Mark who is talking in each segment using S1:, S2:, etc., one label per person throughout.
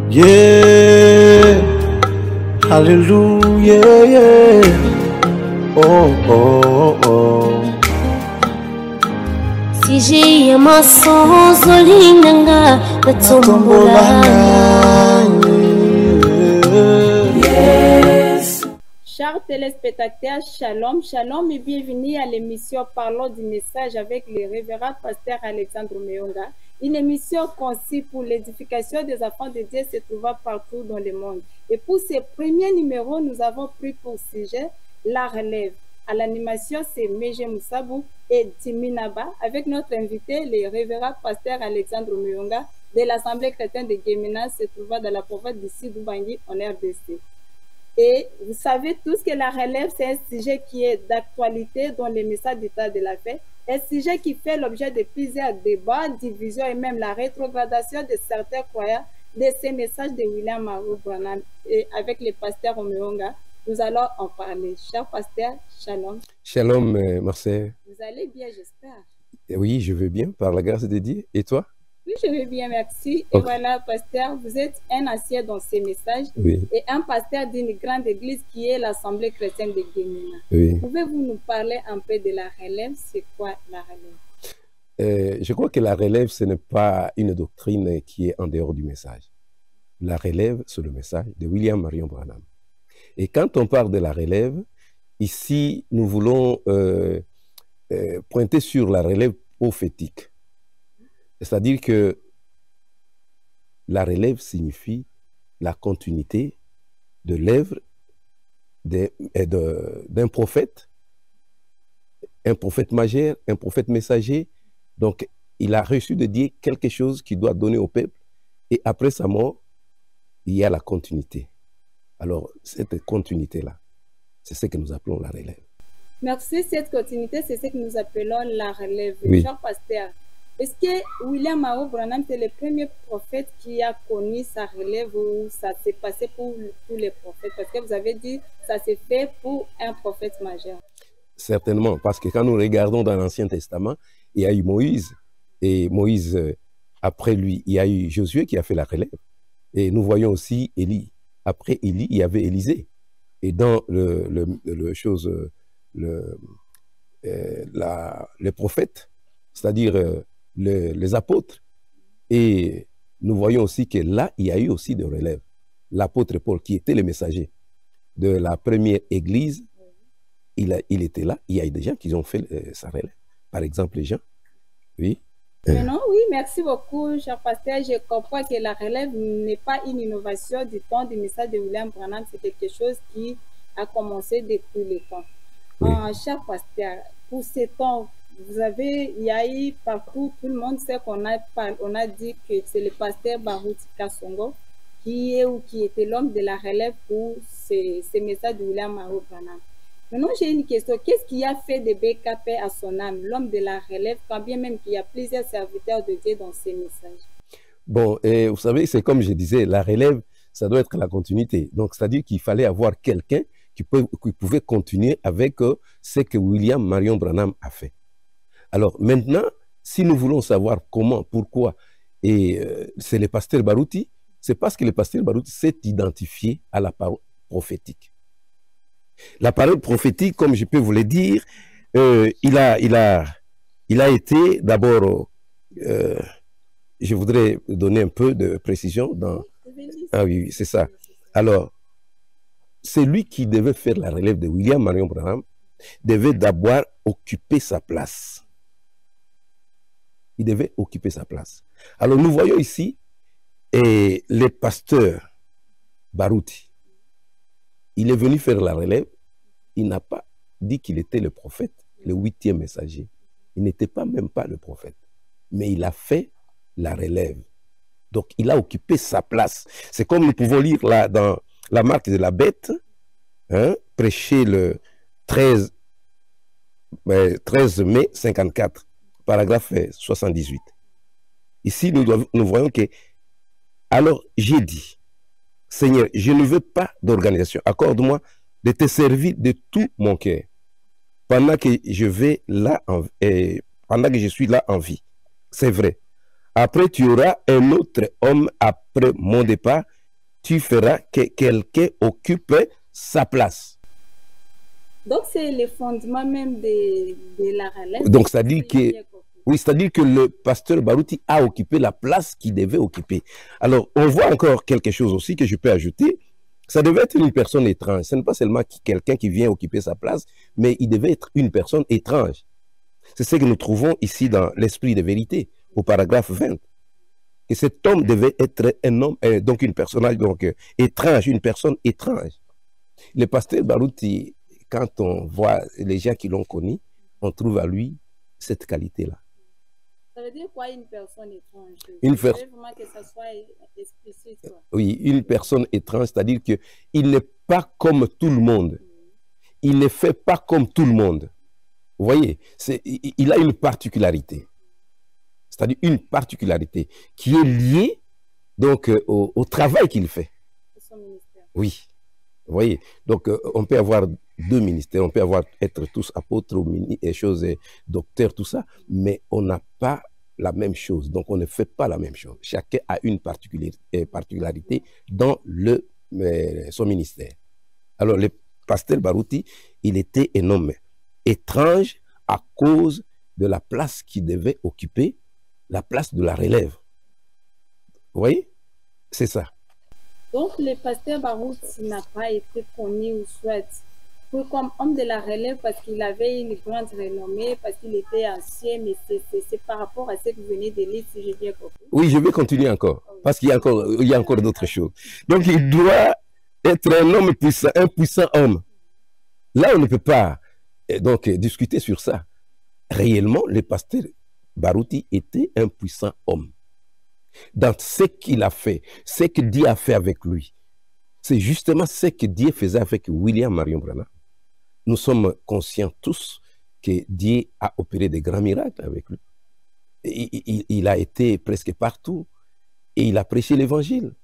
S1: Yeah, hallelujah, yeah. Oh, oh, oh.
S2: Si j'ai un mensonge, Zolinganga,
S3: Yes. Chers téléspectateurs, shalom, shalom et bienvenue à l'émission Parlons du message avec le révérend pasteur Alexandre Meyonga. Une émission conçue pour l'édification des enfants de Dieu se trouvant partout dans le monde. Et pour ce premier numéro, nous avons pris pour sujet la relève. À l'animation, c'est Meje Moussabou et Timinaba, avec notre invité, le révérend pasteur Alexandre Meyonga de l'Assemblée chrétienne de Guémena, se trouvant dans la province du Sud-Ubangi en RDC. Et vous savez tous que la relève, c'est un sujet qui est d'actualité dans les messages d'état de la paix, un sujet qui fait l'objet de plusieurs débats, divisions et même la rétrogradation de certains croyants de ces messages de William Marou Branham. Et avec le pasteur Omeyonga, nous allons en parler. Cher pasteur, shalom.
S4: Shalom, Marseille.
S3: Vous allez bien, j'espère.
S4: Oui, je veux bien, par la grâce de Dieu. Et toi?
S3: Oui, je vais bien, merci. Et voilà, pasteur, vous êtes un ancien dans ces messages et un pasteur d'une grande église qui est l'Assemblée chrétienne de Guémena. Pouvez-vous nous parler un peu de la relève? C'est quoi la relève?
S4: Je crois que la relève, ce n'est pas une doctrine qui est en dehors du message. La relève, c'est le message de William Marion Branham. Et quand on parle de la relève, ici, nous voulons pointer sur la relève prophétique. C'est-à-dire que la relève signifie la continuité de l'œuvre d'un prophète, un prophète majeur, un prophète messager. Donc, il a reçu de Dieu quelque chose qu'il doit donner au peuple. Et après sa mort, il y a la continuité. Alors, cette continuité-là, c'est ce que nous appelons la relève.
S3: Merci. Cette continuité, c'est ce que nous appelons la relève. Cher pasteur, est-ce que William Marou Branham, c'est le premier prophète qui a connu sa relève ou ça s'est passé pour tous les prophètes? Parce que vous avez dit que ça s'est fait pour un prophète majeur.
S4: Certainement, parce que quand nous regardons dans l'Ancien Testament, il y a eu Moïse. Et Moïse, après lui, il y a eu Josué qui a fait la relève. Et nous voyons aussi Élie. Après Élie, il y avait Élisée. Et dans les prophètes, c'est-à-dire les apôtres. Et nous voyons aussi que là, il y a eu aussi des relèves. L'apôtre Paul, qui était le messager de la première église, il était là. Il y a eu des gens qui ont fait sa relève. Par exemple, les gens. Oui.
S3: Maintenant, oui, merci beaucoup, cher pasteur. Je comprends que la relève n'est pas une innovation du temps du message de William Branham. C'est quelque chose qui a commencé depuis le temps. Cher pasteur, pour ces temps, il y a eu partout, tout le monde sait qu'on a dit que c'est le pasteur Baruti Kasongo qui était l'homme de la relève pour ces messages de William Marou Branham. Maintenant, j'ai une question. Qu'est-ce qui a fait de BKP à son âme, l'homme de la relève, quand bien même qu'il y a plusieurs serviteurs de Dieu dans ces messages?
S4: Bon, et vous savez, c'est comme je disais, la relève, ça doit être la continuité. Donc, c'est-à-dire qu'il fallait avoir quelqu'un qui pouvait continuer avec ce que William Marion Branham a fait. Alors maintenant, si nous voulons savoir comment, pourquoi, et c'est le pasteur Baruti, c'est parce que le pasteur Baruti s'est identifié à la parole prophétique. La parole prophétique, comme je peux vous le dire, il a été d'abord, je voudrais donner un peu de précision dans... Ah oui, c'est ça. Alors, c'est lui qui devait faire la relève de William Marion Branham, devait d'abord occuper sa place. Il devait occuper sa place. Alors nous voyons ici le pasteur Baruti. Il est venu faire la relève. Il n'a pas dit qu'il était le prophète, le 8e messager. Il n'était pas même pas le prophète. Mais il a fait la relève. Donc il a occupé sa place. C'est comme nous pouvons lire là dans la marque de la bête, prêché le 13 mai 54. Paragraphe 78. Ici, nous voyons que, alors j'ai dit, Seigneur, je ne veux pas d'organisation. Accorde-moi de te servir de tout mon cœur. Pendant que je vais là pendant que je suis là en vie. C'est vrai. Après, tu auras un autre homme après mon départ. Tu feras que quelqu'un occupe sa place.
S3: Donc, c'est le fondement même de la relève.
S4: Donc, c'est-à-dire que, oui, c'est-à-dire que le pasteur Barouti a occupé la place qu'il devait occuper. Alors, on voit encore quelque chose aussi que je peux ajouter. Ça devait être une personne étrange. Ce n'est pas seulement quelqu'un qui vient occuper sa place, mais il devait être une personne étrange. C'est ce que nous trouvons ici dans l'esprit de vérité, au paragraphe 20. Que cet homme devait être un homme, donc une personnage étrange, une personne étrange. Le pasteur Barouti, quand on voit les gens qui l'ont connu, on trouve à lui cette qualité-là.
S3: Ça veut dire quoi une personne étrange?
S4: Vraiment
S3: que ça soit explicite, quoi.
S4: Oui, une personne étrange, c'est-à-dire qu'il n'est pas comme tout le monde. Il ne fait pas comme tout le monde. Vous voyez, il a une particularité. C'est-à-dire une particularité qui est liée donc au travail qu'il fait.
S3: Son ministère.
S4: Oui. Vous voyez, donc on peut avoir deux ministères, on peut être tous apôtres, et choses, docteurs, tout ça, mais on n'a pas la même chose. Donc on ne fait pas la même chose. Chacun a une particularité dans son ministère. Alors le pasteur Barouti, il était un homme étrange à cause de la place qu'il devait occuper, la place de la relève. Vous voyez, c'est ça.
S3: Donc, le pasteur Barouti n'a pas été connu ou soit comme homme de la relève parce qu'il avait une grande renommée, parce qu'il était ancien, mais c'est par rapport à ce que vous venez de lire, si j'ai bien compris.
S4: Oui, je vais continuer encore, parce qu'il y a encore d'autres choses. Donc, il doit être un homme puissant, un puissant homme. Là, on ne peut pas donc discuter sur ça. Réellement, le pasteur Barouti était un puissant homme. Dans ce qu'il a fait, ce que Dieu a fait avec lui, c'est justement ce que Dieu faisait avec William Marion Branham. Nous sommes conscients tous que Dieu a opéré des grands miracles avec lui. Il a été presque partout et il a prêché l'évangile.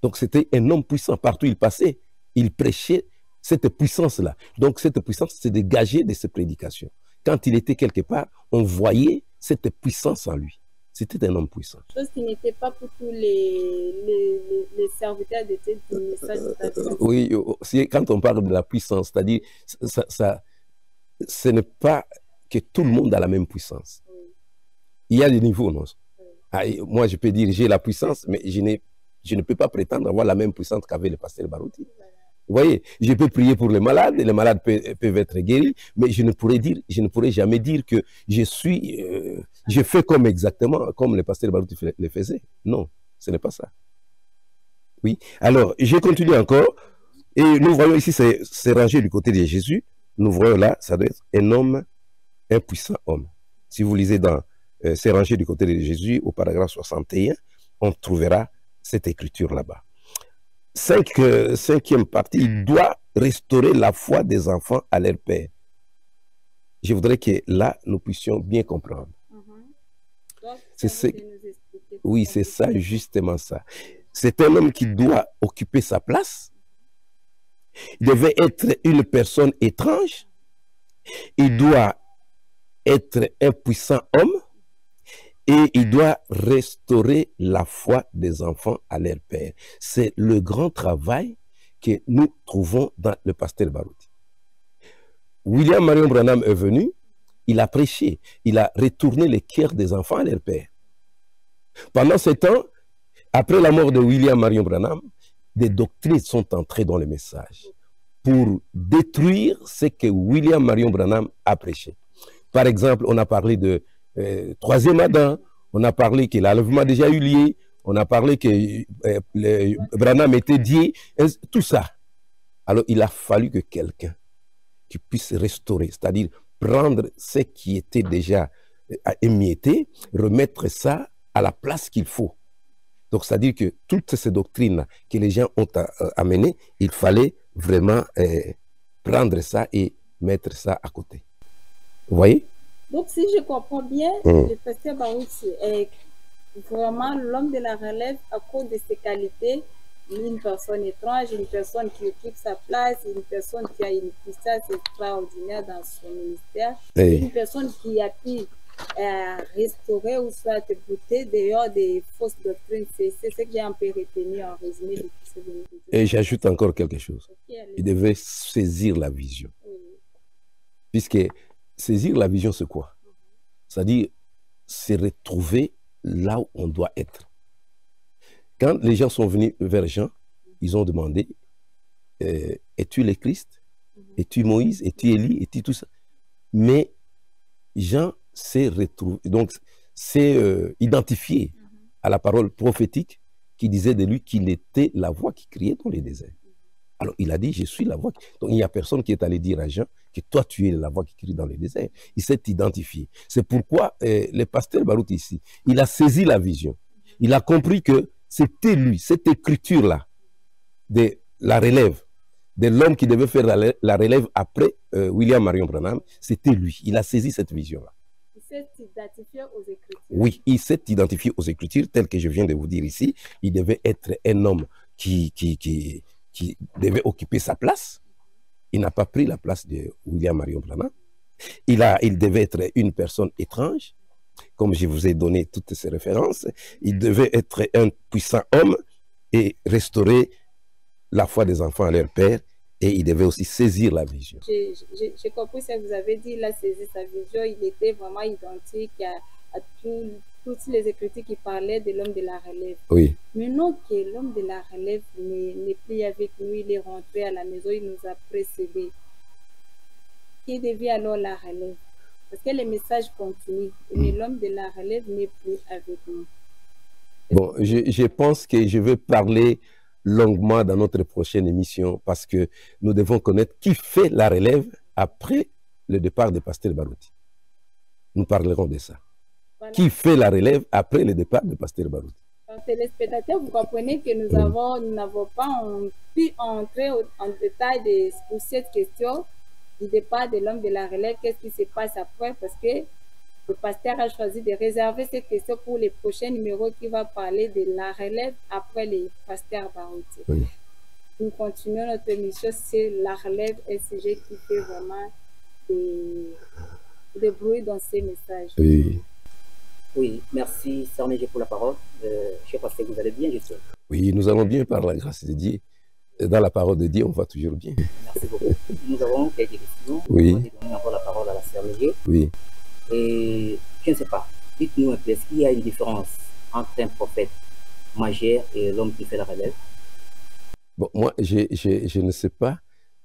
S4: Donc c'était un homme puissant. Partout il passait, il prêchait cette puissance-là. Donc cette puissance se dégageait de ses prédications. Quand il était quelque part, on voyait cette puissance en lui. C'était un homme puissant.
S3: Chose qui n'était pas pour tous les serviteurs du message.
S4: Oui, quand on parle de la puissance, c'est-à-dire, ce n'est pas que tout le monde a la même puissance. Oui. Il y a des niveaux, non? Oui. Moi, je peux dire j'ai la puissance, mais je ne peux pas prétendre avoir la même puissance qu'avait le pasteur Barouti. Voilà. Vous voyez, je peux prier pour les malades peuvent être guéris, mais je ne pourrais jamais dire que je fais exactement comme le pasteur Barouti le faisait. Non, ce n'est pas ça. Oui, alors, je continue encore, et nous voyons ici, c'est rangé du côté de Jésus, nous voyons là, ça doit être un homme, un puissant homme. Si vous lisez dans c'est rangé du côté de Jésus, au paragraphe 61, on trouvera cette écriture là-bas. Cinquième partie, il doit restaurer la foi des enfants à leur père. Je voudrais que là, nous puissions bien comprendre. Oui, c'est ça, justement ça. C'est un homme qui doit occuper sa place. Il devait être une personne étrange. Il doit être un puissant homme. Et il doit restaurer la foi des enfants à leur père. C'est le grand travail que nous trouvons dans le pasteur Barouti. William Marion Branham est venu, il a prêché, il a retourné les cœurs des enfants à leur père. Pendant ce temps, après la mort de William Marion Branham, des doctrines sont entrées dans le message pour détruire ce que William Marion Branham a prêché. Par exemple, on a parlé de troisième Adam, on a parlé que l'enlèvement a déjà eu lieu, on a parlé que Branham était Dieu, tout ça. Alors il a fallu que quelqu'un qui puisse restaurer, c'est-à-dire prendre ce qui était déjà émietté, remettre ça à la place qu'il faut. Donc c'est-à-dire que toutes ces doctrines que les gens ont amenées, il fallait vraiment prendre ça et mettre ça à côté. Vous voyez?
S3: Donc, si je comprends bien, le pasteur Barouti est vraiment l'homme de la relève à cause de ses qualités. Une personne étrange, une personne qui occupe sa place, une personne qui a une puissance extraordinaire dans son ministère, une personne qui a pu restaurer ou soit te bouter dehors des fausses doctrines. C'est ce que j'ai un peu retenu en résumé de tout ce que vous dites.
S4: Et j'ajoute encore quelque chose.
S3: Okay,
S4: il devait saisir la vision.
S3: Oui.
S4: Puisque saisir la vision, c'est quoi? C'est-à-dire se retrouver là où on doit être. Quand les gens sont venus vers Jean, ils ont demandé, es-tu le Christ? Es-tu Moïse? Es-tu Élie? Es-tu tout ça? Mais Jean s'est retrouvé, donc s'est identifié à la parole prophétique qui disait de lui qu'il était la voix qui criait dans les déserts. Alors il a dit, je suis la voix. Donc il n'y a personne qui est allé dire à Jean que toi tu es la voix qui crie dans les déserts. Il s'est identifié. C'est pourquoi le pasteur Barout ici, il a saisi la vision. Il a compris que c'était lui, cette écriture-là, de la relève, de l'homme qui devait faire la relève après William Marion Branham, c'était lui. Il a saisi cette vision-là.
S3: Il s'est identifié aux Écritures.
S4: Oui, il s'est identifié aux Écritures, tel que je viens de vous dire ici. Il devait être un homme qui devait occuper sa place. Il n'a pas pris la place de William Marion Branham. Il devait être une personne étrange, comme je vous ai donné toutes ces références. Il devait être un puissant homme et restaurer la foi des enfants à leur père, et il devait aussi saisir la vision.
S3: J'ai compris ce que vous avez dit, il a saisi sa vision, il était vraiment identique à toutes les écritures qui parlaient de l'homme de la relève.
S4: Oui.
S3: Maintenant que l'homme de la relève n'est plus avec nous, il est rentré à la maison, il nous a précédés. Qui devient alors la relève? Parce que le message continue, mais l'homme de la relève n'est plus avec nous.
S4: Bon, je pense que je vais parler longuement dans notre prochaine émission parce que nous devons connaître qui fait la relève après le départ de Pasteur Barouti. Nous parlerons de ça. Voilà. Qui fait la relève après le départ de Pasteur Barouti.
S3: Téléspectateurs, vous comprenez que nous n'avons pas pu entrer en détail pour cette question du départ de l'homme de la relève. Qu'est-ce qui se passe après? Parce que le pasteur a choisi de réserver cette question pour les prochains numéros qui va parler de la relève après les pasteurs Barouti. Oui. Nous continuons notre émission sur la relève, un sujet qui fait vraiment des bruits dans ces messages.
S4: Oui.
S5: Oui, merci Sarnégé pour la parole. Je sais pas si vous allez bien, j'espère.
S4: Oui, nous allons bien par la grâce de Dieu. Dans la parole de Dieu, on va toujours bien.
S5: Merci beaucoup. Nous avons quelques questions.
S4: Oui.
S5: On va donner encore la parole à la Sarnégé.
S4: Oui.
S5: Et je ne sais pas, dites-nous un peu, est-ce qu'il y a une différence entre un prophète majeur et l'homme qui fait la relève?
S4: Bon, moi, je ne sais pas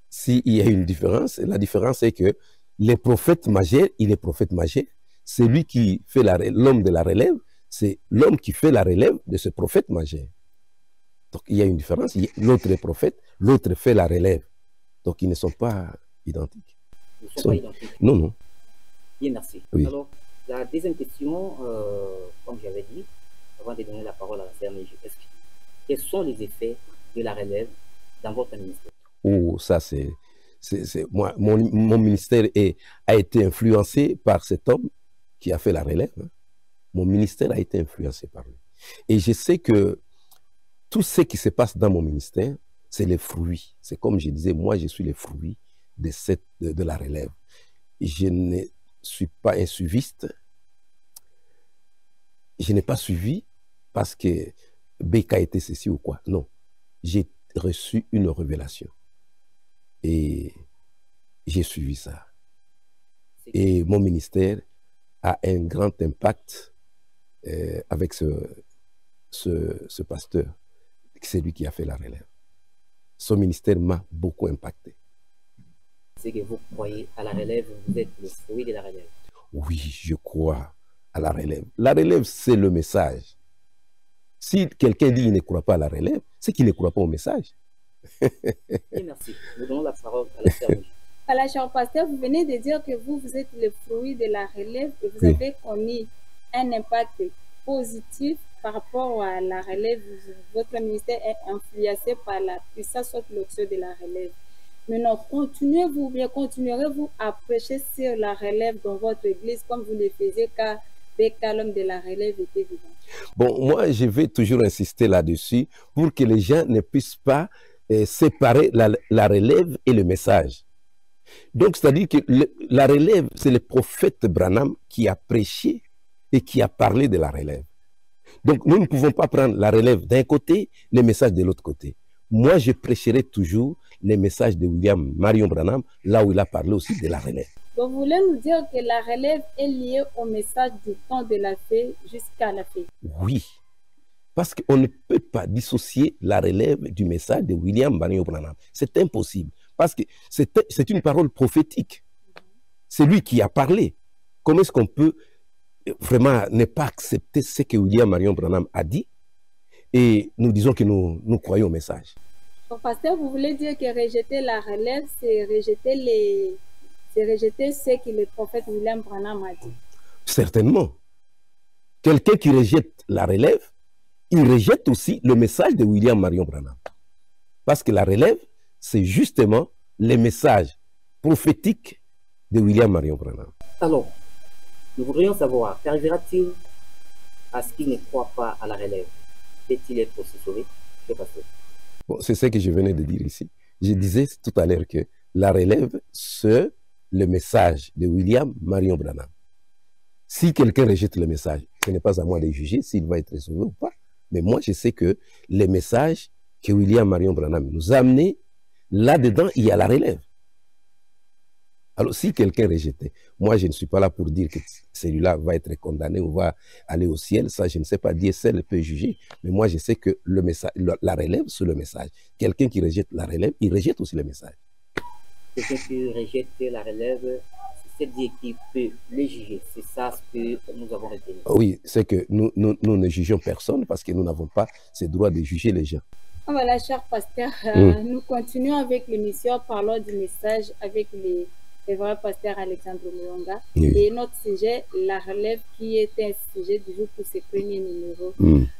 S4: s'il y a une différence. La différence est que les prophètes majeurs, il est prophète majeur. C'est lui qui fait l'homme de la relève, c'est l'homme qui fait la relève de ce prophète majeur. Donc, il y a une différence. L'autre est prophète, l'autre fait la relève. Donc, ils ne sont pas identiques.
S5: Ils ne sont pas identiques?
S4: Non, non.
S5: Bien, merci.
S4: Oui.
S5: Alors, la deuxième question, comme j'avais dit, avant de donner la parole à la CRNJ, quels sont les effets de la relève dans votre ministère?
S4: Oh, ça c'est moi, mon ministère a été influencé par cet homme qui a fait la relève. Hein. Mon ministère a été influencé par lui. Et je sais que tout ce qui se passe dans mon ministère, c'est les fruits. C'est comme je disais, moi je suis le fruit de la relève. Je ne suis pas un suiviste. Je n'ai pas suivi parce que Beka était ceci ou quoi. Non. J'ai reçu une révélation. Et j'ai suivi ça. Et mon ministère a un grand impact avec ce pasteur. C'est lui qui a fait la relève. Son ministère m'a beaucoup impacté.
S5: C'est que vous croyez à la relève, vous êtes le fruit de la relève.
S4: Oui, je crois à la relève. La relève, c'est le message. Si quelqu'un dit qu'il ne croit pas à la relève, c'est qu'il ne croit pas au message.
S5: Et merci. Nous donnons la parole à la CRNJ.
S3: Alors, cher pasteur, vous venez de dire que vous êtes le fruit de la relève et vous avez connu un impact positif par rapport à la relève. Votre ministère est influencé par la puissance de l'onction de la relève. Maintenant, continuez-vous ou bien continuerez-vous à prêcher sur la relève dans votre église comme vous le faisiez car l'homme de la relève était vivant?
S4: Bon, moi, je vais toujours insister là-dessus pour que les gens ne puissent pas séparer la relève et le message. Donc, c'est-à-dire que la relève, c'est le prophète Branham qui a prêché et qui a parlé de la relève. Donc, nous ne pouvons pas prendre la relève d'un côté, les messages de l'autre côté. Moi, je prêcherai toujours les messages de William Marion Branham, là où il a parlé aussi de la relève.
S3: Donc, vous voulez nous dire que la relève est liée au message du temps de la fée jusqu'à la fée?
S4: Oui, parce qu'on ne peut pas dissocier la relève du message de William Marion Branham. C'est impossible, parce que c'est une parole prophétique. C'est lui qui a parlé. Comment est-ce qu'on peut vraiment ne pas accepter ce que William Marion Branham a dit et nous disons que nous croyons au message?
S3: Donc, pasteur, vous voulez dire que rejeter la relève, c'est rejeter ce que le prophète William Branham a dit? Certainement.
S4: Quelqu'un qui rejette la relève, il rejette aussi le message de William Marion Branham. Parce que la relève, c'est justement les messages prophétiques de William Marion Branham.
S5: Alors, nous voudrions savoir, qu'arrivera-t-il à ce qui ne croit pas à la relève? Peut-il être aussi sauvé?
S4: Bon, c'est ce que je venais de dire ici. Je disais tout à l'heure que la relève, c'est le message de William Marion Branham. Si quelqu'un rejette le message, ce n'est pas à moi de juger s'il va être sauvé ou pas. Mais moi, je sais que les messages que William Marion Branham nous a amenés, là-dedans, il y a la relève. Alors, si quelqu'un rejetait, moi, je ne suis pas là pour dire que celui-là va être condamné ou va aller au ciel. Ça, je ne sais pas dire, seul peut juger. Mais moi, je sais que le message, la relève, c'est le message. Quelqu'un qui rejette la relève, il rejette aussi le message.
S5: Quelqu'un qui rejette la relève, c'est Dieu qui peut les juger. C'est ça ce que nous avons retenu.
S4: Oui, c'est que nous ne jugeons personne parce que nous n'avons pas ce droit de juger les gens.
S3: Voilà, cher pasteur, nous continuons avec l'émission Parlons du message avec le révérend pasteur Alexandre Muyonga. Oui. Et notre sujet, la relève, qui est un sujet du jour pour ce premier numéro.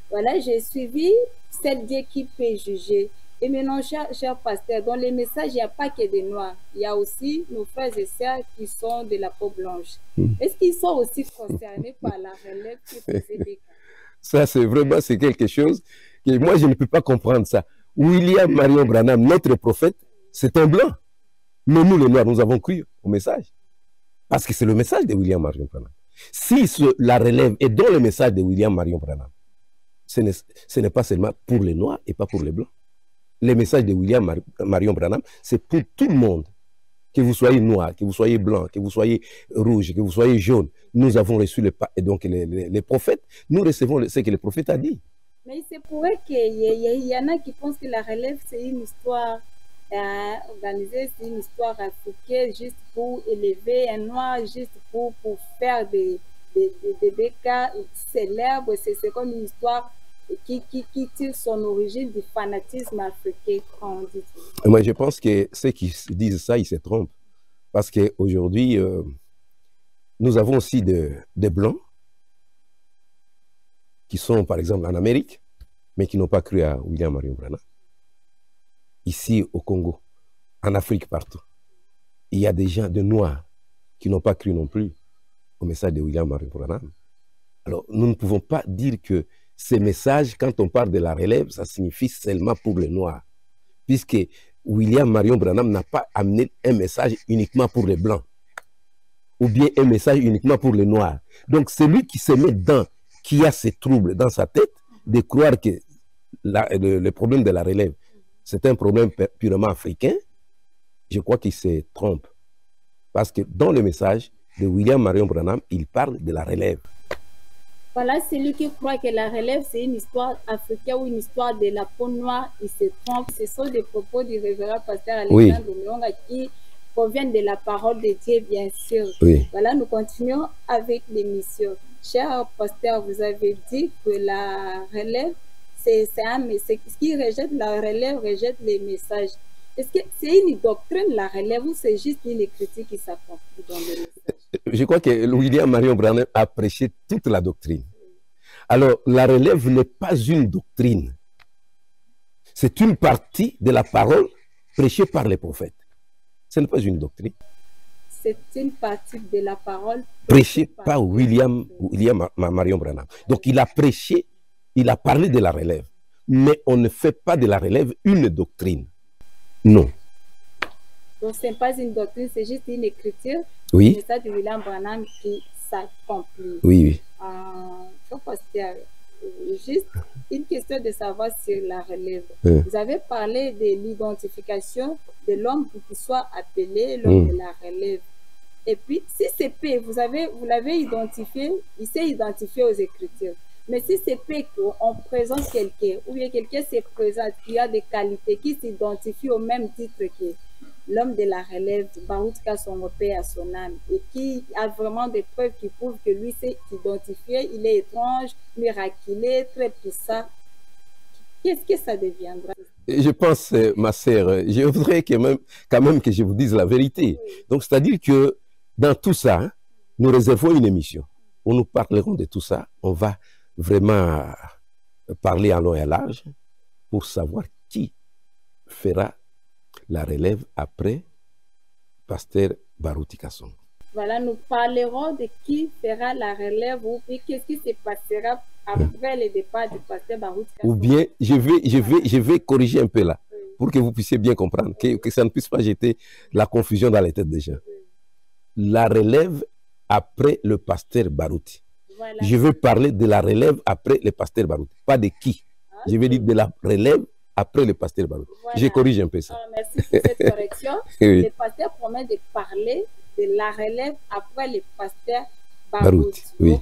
S3: Voilà, j'ai suivi cette Dieu qui peut juger. Et maintenant, cher pasteur, dans les messages, il n'y a pas que des noirs. Il y a aussi nos frères et sœurs qui sont de la peau blanche. Est-ce qu'ils sont aussi concernés par la relève qui faisait des cas?
S4: Ça, c'est vraiment quelque chose que moi, je ne peux pas comprendre ça. William Marion Branham, notre prophète, c'est un blanc. Mais nous, les noirs, nous avons cru au message. Parce que c'est le message de William Marion Branham. Si la relève est dans le message de William Marion Branham, ce n'est pas seulement pour les noirs et pas pour les blancs. Les messages de William Marion Branham, c'est pour tout le monde. Que vous soyez noir, que vous soyez blanc, que vous soyez rouge, que vous soyez jaune. Nous avons reçu les prophètes. Nous recevons ce que le prophète a dit.
S3: Mais il se pourrait qu'il y en a qui pensent que la relève, c'est une histoire organisée, c'est une histoire africaine, juste pour élever un noir, juste pour faire des cas célèbres. C'est comme une histoire qui tire son origine du fanatisme africain, quand on dit.
S4: Moi, je pense que ceux qui disent ça, ils se trompent. Parce qu'aujourd'hui, nous avons aussi des Blancs qui sont, par exemple, en Amérique, mais qui n'ont pas cru à William Marion Branham. Ici, au Congo, en Afrique, partout. Il y a des gens de Noirs qui n'ont pas cru non plus au message de William Marion Branham. Alors, nous ne pouvons pas dire que ces messages, quand on parle de la relève, ça signifie seulement pour les Noirs. Puisque William Marion Branham n'a pas amené un message uniquement pour les Blancs. Ou bien un message uniquement pour les Noirs. Donc, celui qui se met dedans, qui a ces troubles dans sa tête, de croire que le problème de la relève, c'est un problème purement africain, je crois qu'il se trompe. Parce que dans le message de William Marion Branham, il parle de la relève.
S3: Voilà, celui qui croit que la relève, c'est une histoire africaine ou une histoire de la peau noire, il se trompe. Ce sont des propos du révérend pasteur Alexandre Muyonga qui proviennent de la parole de Dieu, bien sûr. Oui. Voilà, nous continuons avec l'émission. Cher pasteur, vous avez dit que la relève, c'est un message. Ce qui rejette la relève, rejette les messages. Est-ce que c'est une doctrine, la relève, ou c'est juste une critique qui s'accomplit dans le message?
S4: Je crois que William Marion Branham a prêché toute la doctrine. Alors, la relève n'est pas une doctrine. C'est une partie de la parole prêchée par les prophètes. Ce n'est pas une doctrine.
S3: C'est une partie de la parole
S4: prêchée par William Marion Branham. Donc, il a prêché, il a parlé de la relève. Mais on ne fait pas de la relève une doctrine. Non.
S3: Donc, ce n'est pas une doctrine, c'est juste une écriture.
S4: Oui.
S3: C'est ça de William Branham qui s'accomplit.
S4: Oui, oui.
S3: Pasteur, juste une question de savoir sur la relève. Vous avez parlé de l'identification de l'homme pour qu'il soit appelé l'homme de la relève. Et puis, si c'est P, vous l'avez identifié, il s'est identifié aux Écritures. Mais si c'est P qu'on présente quelqu'un, ou bien quelqu'un se présente, qui a des qualités, qui s'identifie au même titre que l'homme de la relève, Barutika son père à son âme, et qui a vraiment des preuves qui prouvent que lui s'est identifié, il est étrange, miraculeux, très puissant. Qu'est-ce que ça deviendra?
S4: Je pense, ma sœur, je voudrais quand même que je vous dise la vérité. Oui. Donc, c'est-à-dire que dans tout ça, hein, nous réservons une émission où nous parlerons de tout ça. On va vraiment parler en long et à large pour savoir qui fera la relève après Pasteur Barutika Songo.
S3: Voilà, nous parlerons de qui fera la relève ou qu'est-ce qui se passera après le départ du Pasteur Barutika Songo.
S4: Ou bien, je vais corriger un peu là, pour que vous puissiez bien comprendre, que ça ne puisse pas jeter la confusion dans les têtes des gens. La relève après le Pasteur Baruti. Voilà. Je veux parler de la relève après le Pasteur Baruti, pas de qui. Je veux dire de la relève après le Pasteur Baruti. Voilà. Je corrige un peu ça.
S3: Merci pour cette correction. Oui. Le pasteur promet de parler de la relève après le Pasteur Baruti.
S4: Oui.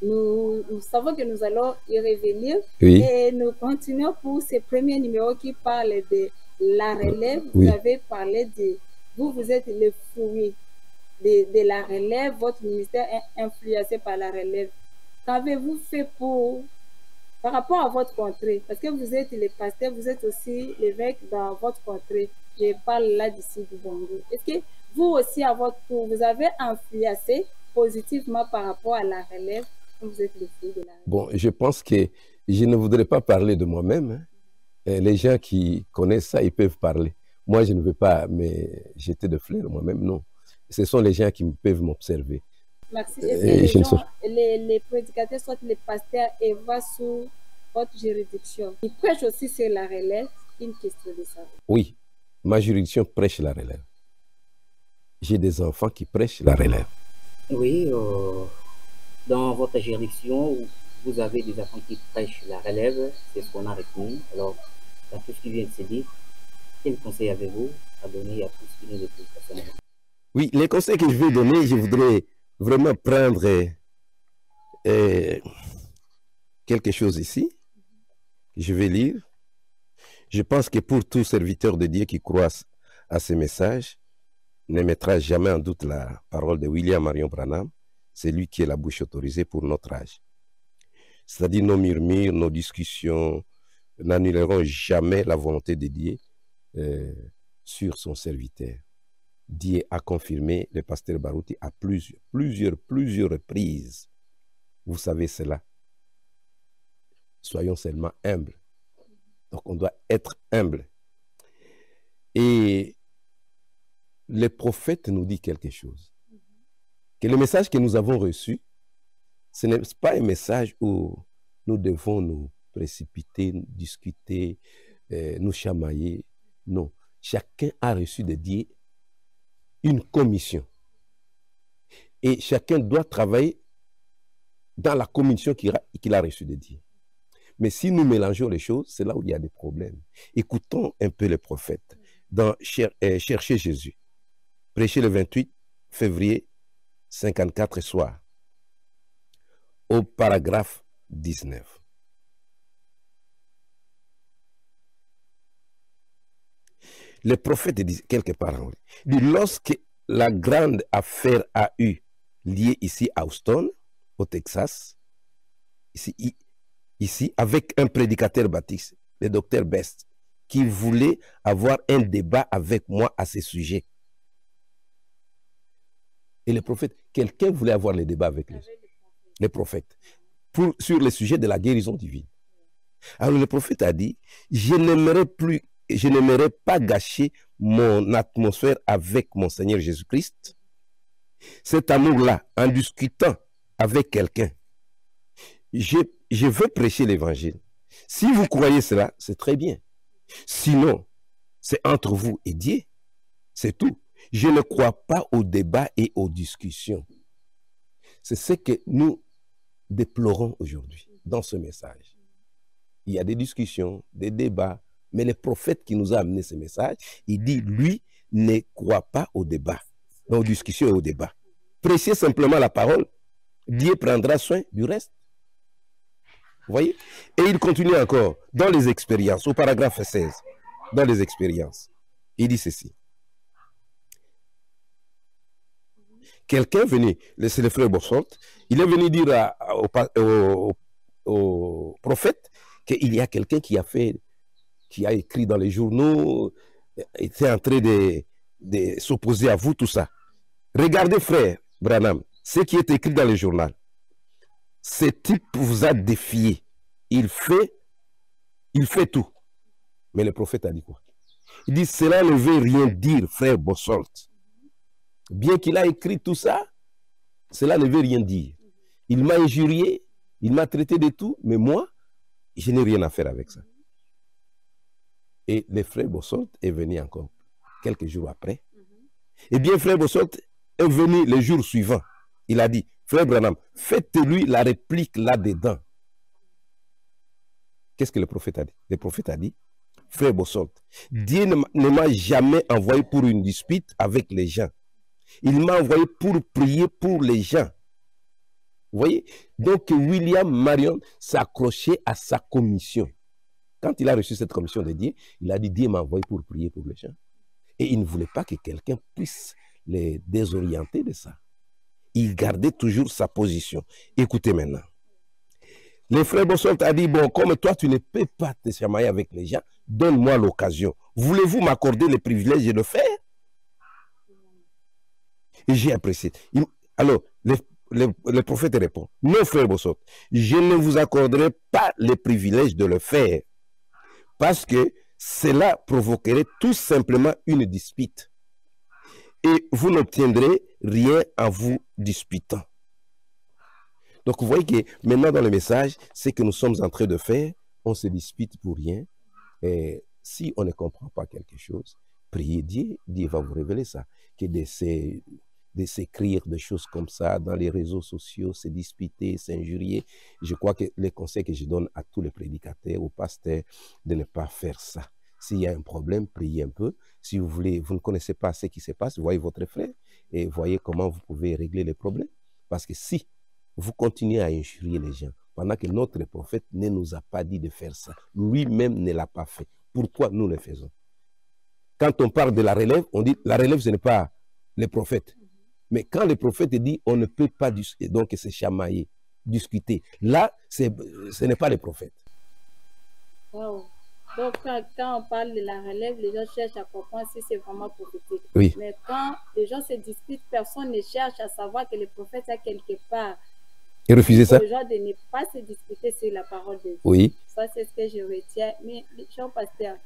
S3: Nous savons que nous allons y revenir.
S4: Oui.
S3: Et nous continuons pour ce premier numéro qui parle de la relève.
S4: Oui.
S3: Vous avez parlé de vous êtes le fruit de la relève, votre ministère est influencé par la relève. Qu'avez-vous fait par rapport à votre contrée? Parce que vous êtes le pasteur, vous êtes aussi l'évêque dans votre contrée. Je parle là d'ici du Bongo. Est-ce que vous aussi, à votre tour, vous avez influencé positivement par rapport à la relève quand vous êtes le fruit de la relève?
S4: Bon, je pense que je ne voudrais pas parler de moi-même. Hein. Les gens qui connaissent ça, ils peuvent parler. Moi, je ne veux pas me jeter de fleurs moi-même, non. Ce sont les gens qui peuvent m'observer.
S3: Merci. Est-ce que les prédicateurs, soit les pasteurs, évoquent sous votre juridiction, ils prêchent aussi sur la relève? Une question de ça.
S4: Oui, ma juridiction prêche la relève. J'ai des enfants qui prêchent la relève.
S5: Oui, dans votre juridiction, vous avez des enfants qui prêchent la relève, c'est ce qu'on a retenu. Alors, dans tout ce qui vient de se dire, quel conseil avez-vous à donner à tous qui nous écoutent personnellement?
S4: Oui, les conseils que je vais donner, je voudrais vraiment prendre quelque chose ici. Je vais lire. Je pense que pour tout serviteur de Dieu qui croit à ces messages, ne mettra jamais en doute la parole de William Marion Branham. C'est lui qui est la bouche autorisée pour notre âge. C'est-à-dire nos murmures, nos discussions n'annuleront jamais la volonté de Dieu sur son serviteur. Dieu a confirmé le pasteur Baruti à plusieurs reprises. Vous savez cela. Soyons seulement humbles. Donc on doit être humble. Et le prophète nous dit quelque chose. Que le message que nous avons reçu, ce n'est pas un message où nous devons nous précipiter, discuter, nous chamailler. Non. Chacun a reçu de Dieu une commission. Et chacun doit travailler dans la commission qu'il a reçue de Dieu. Mais si nous mélangeons les choses, c'est là où il y a des problèmes. Écoutons un peu les prophètes dans Chercher Jésus, prêché le 28 février 54 soir, au paragraphe 19. Le prophète dit quelques paroles. Il dit, lorsque la grande affaire a eu lieu ici à Houston, au Texas, ici avec un prédicateur baptiste, le docteur Best, qui voulait avoir un débat avec moi à ce sujet. Et le prophète, quelqu'un voulait avoir le débat avec lui, le prophète, sur le sujet de la guérison divine. Alors le prophète a dit, je n'aimerais pas gâcher mon atmosphère avec mon Seigneur Jésus-Christ. Cet amour-là, en discutant avec quelqu'un, je veux prêcher l'évangile. Si vous croyez cela, c'est très bien. Sinon, c'est entre vous et Dieu. C'est tout. Je ne crois pas au débat et aux discussions. C'est ce que nous déplorons aujourd'hui dans ce message. Il y a des discussions, des débats, mais le prophète qui nous a amené ce message, il dit, lui, ne croit pas au débat, aux discussions et au débat. Prêchez simplement la parole, Dieu prendra soin du reste. Vous voyez? Et il continue encore, dans les expériences, au paragraphe 16, dans les expériences, il dit ceci. Quelqu'un venait, c'est le frère Bossolt, il est venu dire au prophète qu'il y a quelqu'un qui a écrit dans les journaux, était en train de s'opposer à vous, tout ça. Regardez, frère Branham, ce qui est écrit dans le journal. Ce type vous a défié. Il fait tout. Mais le prophète a dit quoi? Il dit, cela ne veut rien dire, frère Bossolt. Bien qu'il a écrit tout ça, cela ne veut rien dire. Il m'a injurié, il m'a traité de tout, mais moi, je n'ai rien à faire avec ça. Et le frère Bossolt est venu encore quelques jours après. Eh bien, frère Bossolt est venu le jour suivant. Il a dit, frère Branham, faites-lui la réplique là-dedans. Qu'est-ce que le prophète a dit? Le prophète a dit, frère Bossolt, Dieu ne m'a jamais envoyé pour une dispute avec les gens. Il m'a envoyé pour prier pour les gens. Vous voyez? Donc, William Marion s'accrochait à sa commission. Quand il a reçu cette commission de Dieu, il a dit, Dieu m'a envoyé pour prier pour les gens. Et il ne voulait pas que quelqu'un puisse les désorienter de ça. Il gardait toujours sa position. Écoutez maintenant. Le frère Bossolt a dit, bon, comme toi, tu ne peux pas te chamailler avec les gens, donne-moi l'occasion. Voulez-vous m'accorder le privilège de le faire? Et j'ai apprécié. Alors, le prophète répond, non, frère Bossolt, je ne vous accorderai pas le privilège de le faire, parce que cela provoquerait tout simplement une dispute. Et vous n'obtiendrez rien en vous disputant. Donc, vous voyez que maintenant dans le message, ce que nous sommes en train de faire, on se dispute pour rien. Et si on ne comprend pas quelque chose, priez Dieu, Dieu va vous révéler ça. Que de s'écrire des choses comme ça dans les réseaux sociaux, se disputer, s'injurier. Je crois que les conseils que je donne à tous les prédicateurs, aux pasteurs, de ne pas faire ça. S'il y a un problème, priez un peu. Si vous voulez, vous ne connaissez pas ce qui se passe, voyez votre frère et voyez comment vous pouvez régler les problèmes. Parce que si vous continuez à injurier les gens, pendant que notre prophète ne nous a pas dit de faire ça, lui-même ne l'a pas fait. Pourquoi nous le faisons? Quand on parle de la relève, on dit la relève, ce n'est pas le prophète. Mais quand le prophète dit on ne peut pas donc se chamailler, discuter, là, ce n'est pas le prophète.
S3: Wow. Donc, quand on parle de la relève, les gens cherchent à comprendre si c'est vraiment prophétique.
S4: Oui.
S3: Mais quand les gens se disputent, personne ne cherche à savoir que le prophète a quelque part.
S4: Et refuser ça?
S3: Les gens de ne pas se disputer sur la parole de Dieu.
S4: Oui.
S3: Ça, c'est ce que je retiens. Mais, cher pasteur,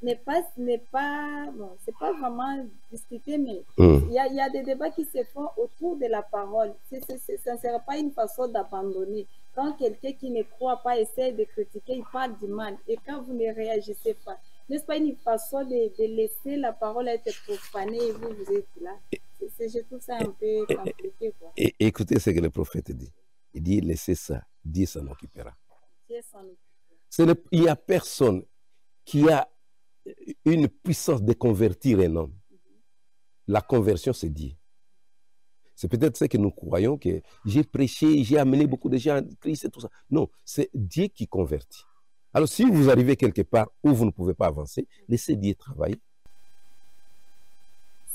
S3: bon, c'est pas vraiment discuter, mais il y a des débats qui se font autour de la parole. Ça ne serait pas une façon d'abandonner. Quand quelqu'un qui ne croit pas essaie de critiquer, il parle du mal. Et quand vous ne réagissez pas, n'est-ce pas une façon de laisser la parole être profanée et vous êtes là? Je trouve ça un peu compliqué, quoi.
S4: Et écoutez ce que le prophète dit. Il dit, laissez ça, Dieu s'en occupera.
S3: Dieu s'en occupera.
S4: Il n'y a personne qui a une puissance de convertir un homme. La conversion, c'est Dieu. C'est peut-être ce que nous croyons, que j'ai prêché, j'ai amené beaucoup de gens à Christ et tout ça. Non, c'est Dieu qui convertit. Alors, si vous arrivez quelque part où vous ne pouvez pas avancer, laissez Dieu travailler.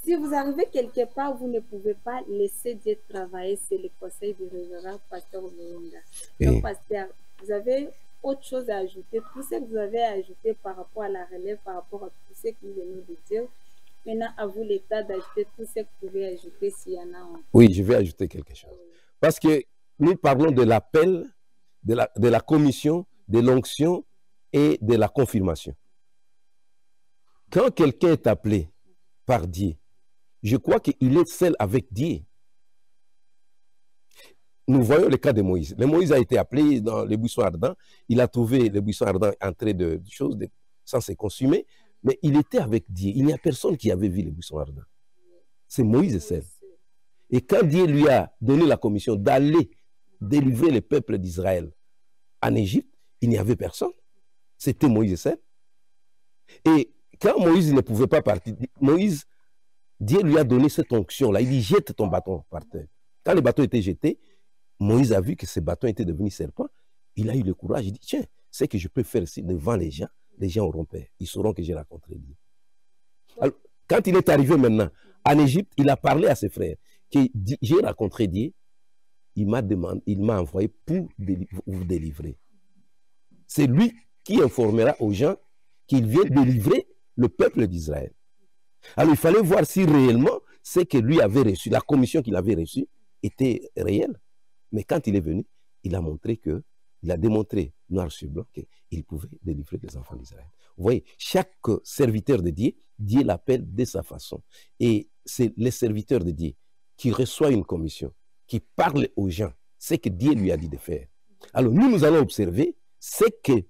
S3: Si vous arrivez quelque part où vous ne pouvez pas laisser Dieu travailler, c'est le conseil du révérend pasteur Meonga. Donc, pasteur, vous avez autre chose à ajouter, tout ce que vous avez ajouté par rapport à la relève, par rapport à tout ce que nous venons de dire. Maintenant, à vous l'État d'ajouter tout ce que vous pouvez ajouter s'il y en a un.
S4: Oui, je vais ajouter quelque chose. Parce que nous parlons de l'appel, de la commission, de l'onction et de la confirmation. Quand quelqu'un est appelé par Dieu, je crois qu'il est seul avec Dieu. Nous voyons le cas de Moïse. Moïse a été appelé dans les buissons ardents. Il a trouvé les buissons ardents en train de choses sans se consumer. Mais il était avec Dieu. Il n'y a personne qui avait vu les buissons ardents. C'est Moïse seul. Et quand Dieu lui a donné la commission d'aller délivrer le peuple d'Israël en Égypte, il n'y avait personne. C'était Moïse seul. Et quand Moïse ne pouvait pas partir, Dieu lui a donné cette onction-là. Il dit, jette ton bâton par terre. Quand le bâton était jeté, Moïse a vu que ce bâton était devenu serpent. Il a eu le courage. Il dit, tiens, ce que je peux faire ici devant les gens auront peur. Ils sauront que j'ai rencontré Dieu. Alors, quand il est arrivé maintenant en Égypte, il a parlé à ses frères. J'ai rencontré Dieu. Il m'a envoyé pour vous délivrer. C'est lui qui informera aux gens qu'il vient délivrer le peuple d'Israël. Alors, il fallait voir si réellement ce que lui avait reçu, la commission qu'il avait reçue, était réelle. Mais quand il est venu, il a démontré noir sur blanc qu'il pouvait délivrer les enfants d'Israël. Vous voyez, chaque serviteur de Dieu, Dieu l'appelle de sa façon. Et c'est les serviteurs de Dieu qui reçoit une commission, qui parle aux gens, ce que Dieu lui a dit de faire. Alors, nous allons observer ce qu'il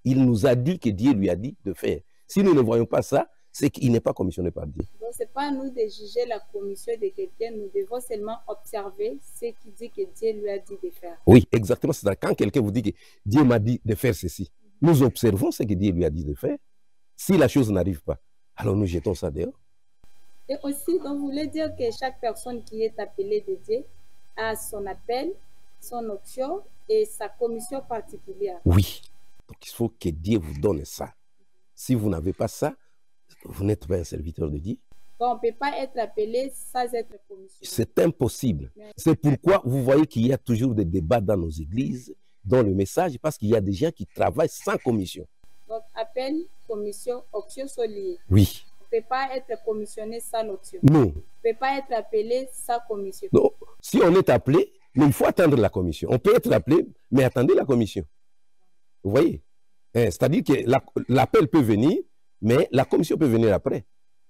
S4: nous a dit que Dieu lui a dit de faire. Si nous ne voyons pas ça, c'est qu'il n'est pas commissionné par Dieu.
S3: Donc, ce n'est pas à nous de juger la commission de quelqu'un, nous devons seulement observer ce qu'il dit que Dieu lui a dit de faire.
S4: Oui, exactement. C'est quand quelqu'un vous dit que Dieu m'a dit de faire ceci, nous observons ce que Dieu lui a dit de faire. Si la chose n'arrive pas, alors nous jetons ça dehors.
S3: Et aussi, donc, vous voulez dire que chaque personne qui est appelée de Dieu a son appel, son option et sa commission particulière.
S4: Oui. Donc, il faut que Dieu vous donne ça. Si vous n'avez pas ça, vous n'êtes pas un serviteur de Dieu.
S3: Donc, on ne peut pas être appelé sans être commissionné.
S4: C'est impossible. C'est pourquoi vous voyez qu'il y a toujours des débats dans nos églises, dans le message, parce qu'il y a des gens qui travaillent sans commission.
S3: Donc, appel, commission, option sont liées.
S4: Oui.
S3: On ne peut pas être commissionné sans l'option.
S4: Non.
S3: On ne peut pas être appelé sans commission.
S4: Non. Si on est appelé, mais il faut attendre la commission. On peut être appelé, mais attendez la commission. Vous voyez? C'est-à-dire que l'appel peut venir, mais la commission peut venir après.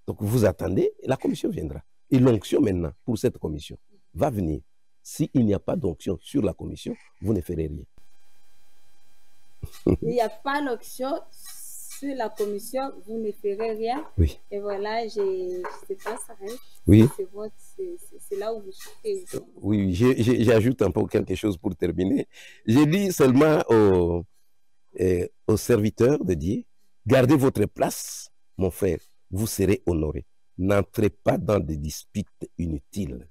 S4: Donc vous attendez, et la commission viendra. Et l'onction maintenant, pour cette commission, va venir. S'il n'y a pas d'onction sur la commission, vous ne ferez rien.
S3: Il n'y a pas l'onction sur la commission, vous ne ferez rien.
S4: Oui.
S3: Et voilà, je sais pas, ça reste.
S4: Oui.
S3: C'est là où vous chutez.
S4: Oui, j'ajoute un peu quelque chose pour terminer. J'ai dit seulement aux serviteurs de Dieu, gardez votre place, mon frère, vous serez honoré. N'entrez pas dans des disputes inutiles.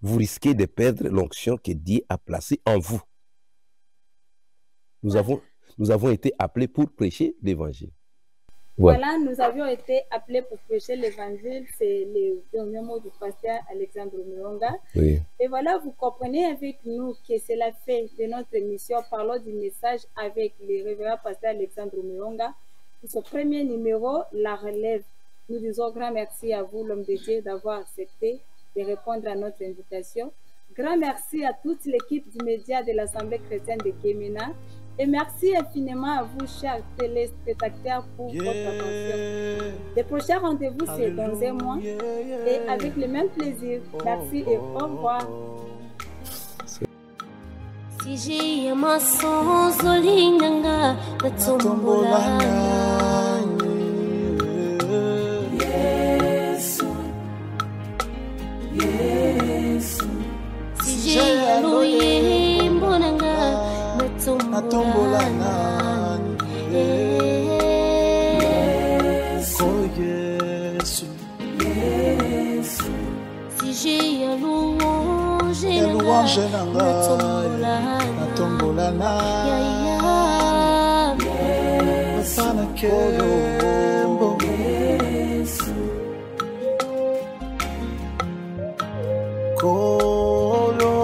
S4: Vous risquez de perdre l'onction que Dieu a placée en vous. Nous avons été appelés pour prêcher l'évangile.
S3: Voilà, nous avions été appelés pour prêcher l'évangile. C'est le dernier mot du pasteur Alexandre Meyonga.
S4: Oui.
S3: Et voilà, vous comprenez avec nous que c'est la fin de notre émission. Parlons du message avec le révérend pasteur Alexandre Meyonga. Pour ce premier numéro, La Relève. Nous disons grand merci à vous, l'homme de Dieu, d'avoir accepté de répondre à notre invitation. Grand merci à toute l'équipe du média de l'Assemblée chrétienne de Guémena. Et merci infiniment à vous, chers téléspectateurs, pour votre attention. Le prochain rendez-vous, c'est dans un mois. Et avec le même plaisir. Merci et au revoir.
S2: Si j'ai ma sans olinanga, si j'ai loye mbonanga. Natombola nani Yesu
S1: Yesu
S2: Si j'ai un louange
S1: natombola nani Napana kembo Yesu Kolo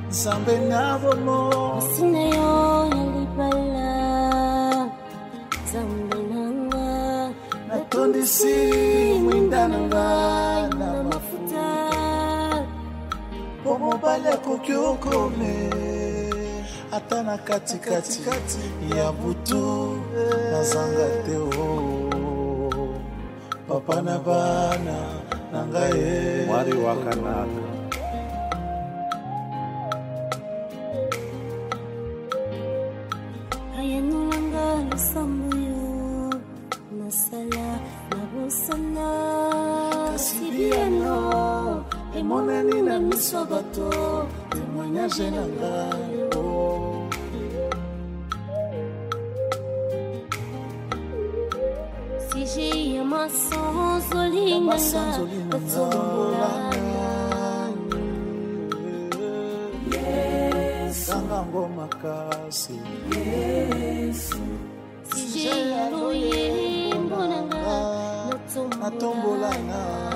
S1: Zambe navomo
S2: Sineyo yalibala Zambe nanga
S1: Natondisi mwindananga
S2: na mafuta
S1: Pomo bale kokyokome Atana kati ya butu Nazanga teo Papa na bana Nangaye Mwari wakanaka bato témoignage na ngai
S2: si j'ai un mensonge olinganga
S1: Sanga ngoma kasi
S2: si j'ai un loyembo nanga
S1: natombola na